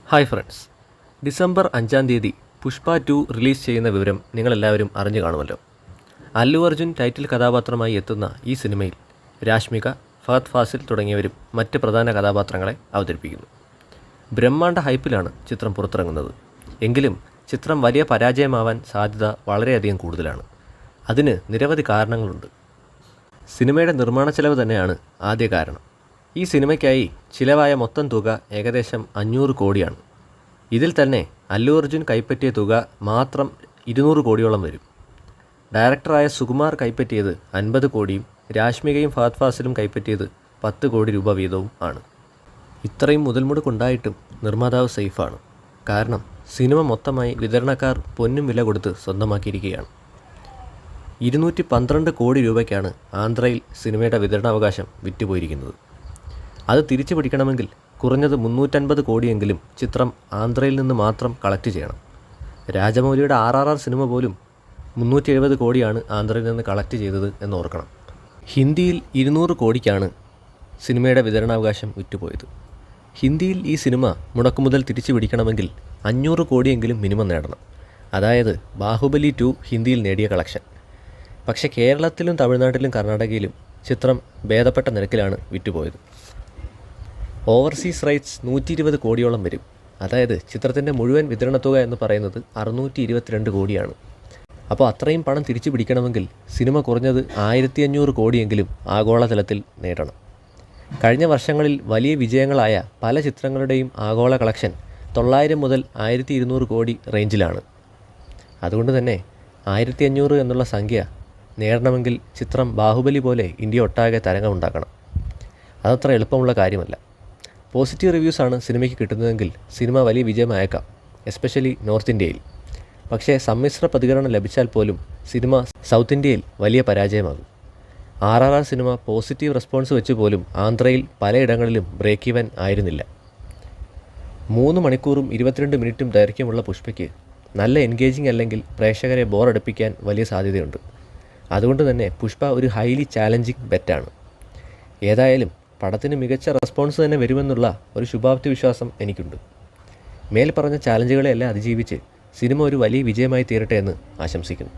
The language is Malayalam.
ഹായ് ഫ്രണ്ട്സ്, ഡിസംബർ 5-ാം തീയതി പുഷ്പ 2 റിലീസ് ചെയ്യുന്ന വിവരം നിങ്ങളെല്ലാവരും അറിഞ്ഞു കാണുമല്ലോ. അല്ലു അർജുൻ ടൈറ്റിൽ കഥാപാത്രമായി എത്തുന്ന ഈ സിനിമയിൽ രാഷ്മിക, ഫഹദ് ഫാസിൽ തുടങ്ങിയവരും മറ്റ് പ്രധാന കഥാപാത്രങ്ങളെ അവതരിപ്പിക്കുന്നു. ബ്രഹ്മാണ്ഡ ഹൈപ്പിലാണ് ചിത്രം പുറത്തിറങ്ങുന്നത്. എങ്കിലും ചിത്രം വലിയ പരാജയമാവാൻ സാധ്യത വളരെയധികം കൂടുതലാണ്. അതിന് നിരവധി കാരണങ്ങളുണ്ട്. സിനിമയുടെ നിർമ്മാണ ചെലവ് തന്നെയാണ് ആദ്യ കാരണം. ഈ സിനിമയ്ക്കായി ചിലവായ മൊത്തം തുക ഏകദേശം 500 കോടിയാണ്. ഇതിൽ തന്നെ അല്ലു അർജുൻ കൈപ്പറ്റിയ തുക മാത്രം 200 കോടിയോളം വരും. ഡയറക്ടറായ സുകുമാർ കൈപ്പറ്റിയത് 50 കോടിയും രാഷ്മികയും ഫഹദ് ഫാസിലും കൈപ്പറ്റിയത് 10 കോടി രൂപ വീതവും ആണ്. ഇത്രയും മുതൽമുടക്കുണ്ടായിട്ടും നിർമ്മാതാവ് സേഫാണ്. കാരണം സിനിമ മൊത്തമായി വിതരണക്കാർ പൊന്നും വില കൊടുത്ത് സ്വന്തമാക്കിയിരിക്കുകയാണ്. 212 കോടി രൂപയ്ക്കാണ് ആന്ധ്രയിൽ സിനിമയുടെ വിതരണാവകാശം വിറ്റുപോയിരിക്കുന്നത്. അത് തിരിച്ചു പിടിക്കണമെങ്കിൽ കുറഞ്ഞത് 350 കോടിയെങ്കിലും ചിത്രം ആന്ധ്രയിൽ നിന്ന് മാത്രം കളക്ട് ചെയ്യണം. രാജമൗലിയുടെ RRR സിനിമ പോലും 370 കോടിയാണ് ആന്ധ്രയിൽ നിന്ന് കളക്ട് ചെയ്തത് എന്നോർക്കണം. ഹിന്ദിയിൽ 200 കോടിക്കാണ് സിനിമയുടെ വിതരണാവകാശം വിറ്റുപോയത്. ഹിന്ദിയിൽ ഈ സിനിമ മുടക്കുമുതൽ തിരിച്ചു പിടിക്കണമെങ്കിൽ 500 കോടിയെങ്കിലും മിനിമം നേടണം. അതായത് ബാഹുബലി 2 ഹിന്ദിയിൽ നേടിയ കളക്ഷൻ. പക്ഷേ കേരളത്തിലും തമിഴ്നാട്ടിലും കർണാടകയിലും ചിത്രം ഭേദപ്പെട്ട നിരക്കിലാണ് വിറ്റുപോയത്. ഓവർസീസ് റൈറ്റ്സ് 120 കോടിയോളം വരും. അതായത് ചിത്രത്തിൻ്റെ മുഴുവൻ വിതരണത്തുക എന്ന് പറയുന്നത് 622 കോടിയാണ്. അപ്പോൾ അത്രയും പണം തിരിച്ചു പിടിക്കണമെങ്കിൽ സിനിമ കുറഞ്ഞത് 1500 കോടിയെങ്കിലും ആഗോളതലത്തിൽ നേടണം. കഴിഞ്ഞ വർഷങ്ങളിൽ വലിയ വിജയങ്ങളായ പല ചിത്രങ്ങളുടെയും ആഗോള കളക്ഷൻ 900 മുതൽ 1200 കോടി റേഞ്ചിലാണ്. അതുകൊണ്ട് തന്നെ 1500 എന്നുള്ള സംഖ്യ നേടണമെങ്കിൽ ചിത്രം ബാഹുബലി പോലെ ഇന്ത്യ ഒട്ടാകെ തരംഗമുണ്ടാക്കണം. അതത്ര എളുപ്പമുള്ള കാര്യമല്ല. പോസിറ്റീവ് റിവ്യൂസാണ് സിനിമയ്ക്ക് കിട്ടുന്നതെങ്കിൽ സിനിമ വലിയ വിജയമായേക്കാം, എസ്പെഷ്യലി നോർത്ത് ഇന്ത്യയിൽ. പക്ഷേ സമ്മിശ്ര പ്രതികരണം ലഭിച്ചാൽ പോലും സിനിമ സൗത്ത് ഇന്ത്യയിൽ വലിയ പരാജയമാകും. RRR സിനിമ പോസിറ്റീവ് റെസ്പോൺസ് വെച്ച് പോലും ആന്ധ്രയിൽ പലയിടങ്ങളിലും ബ്രേക്ക് ഈവൻ ആയിരുന്നില്ല. 3 മണിക്കൂറും 22 മിനിറ്റും ദൈർഘ്യമുള്ള പുഷ്പയ്ക്ക് നല്ല എൻഗേജിങ് അല്ലെങ്കിൽ പ്രേക്ഷകരെ ബോറടിപ്പിക്കാൻ വലിയ സാധ്യതയുണ്ട്. അതുകൊണ്ട് തന്നെ പുഷ്പ ഒരു ഹൈലി ചാലഞ്ചിങ് ബെറ്റാണ്. ഏതായാലും പടത്തിന് മികച്ച റെസ്പോൺസ് തന്നെ വരുമെന്നുള്ള ഒരു ശുഭാപ്തി വിശ്വാസം എനിക്കുണ്ട്. മേൽ പറഞ്ഞ ചാലഞ്ചുകളെല്ലാം അതിജീവിച്ച് സിനിമ ഒരു വലിയ വിജയമായി തീരട്ടെ എന്ന് ആശംസിക്കുന്നു.